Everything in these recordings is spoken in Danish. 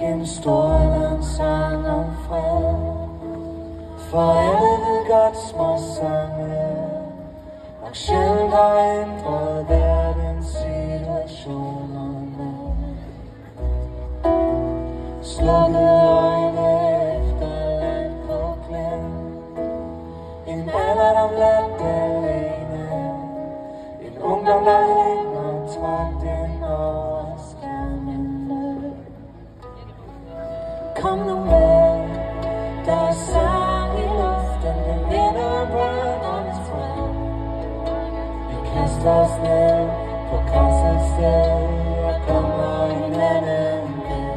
Ikke en stor eller en sang om fred, for alle ved godt små sange nok sjældent har ændret verdens situationerne. Slukkede øjne efterladt på klem, en alderdom ladt alene, en ungdom der hænger træt ind over skærmene. Kom nu med, der er sang i luften, den minder om brødrenes fred. Vi kaster os ned på korsets sted og kommer hinanden ved.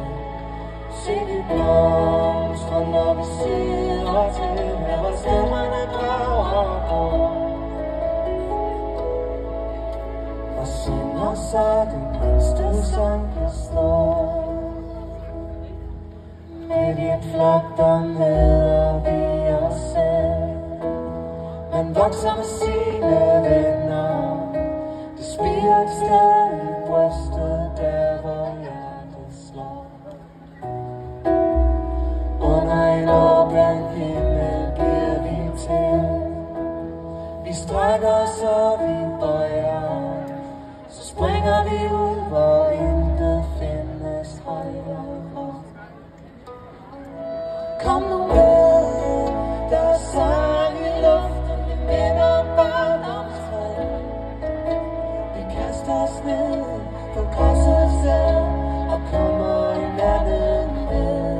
Se de blomstre, når vi sidder til, med hvor stemmerne drager bort. Og synger så den mindste sang består. Midt i en flok, der møder vi os selv. Man vokser med sine venner. Det spiger et sted i brystet, der hvor hjertet slår. Under en åben himmel bliver vi til. Vi strækker os og vi bøjer. Så springer vi ud, hvor intet findes højere. Kom nu med, der er sang i luften, det minder om barndoms fred. Vi kaster os ned på korsets sted og kommer hinanden ved.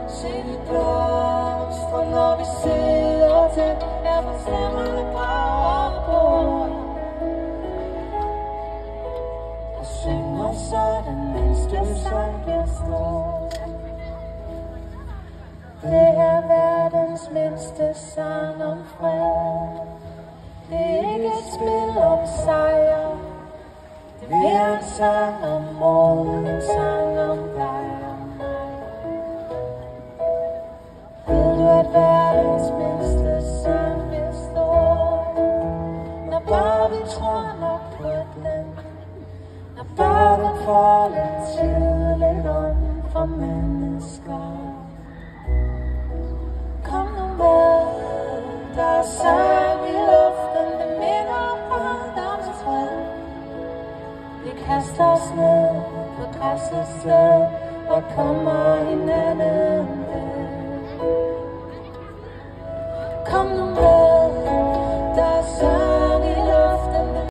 Se de blomstre, når vi sidder til, der hvor stemmerne brager bort. Og synger så den mindste sang består. Det er verdens mindste sang om fred. Det er ikke et spil om sejr. Det er en sang om mod, en sang om dig og mig. Ved du, at verdens mindste sang består? Når bare vi tror nok på den. Når bare den får lidt tidligt om for mennesker. Kom nu med, der er sang i luften, det minder om barndoms fred. Vi kaster os ned på græssets sted og kommer hinanden ved.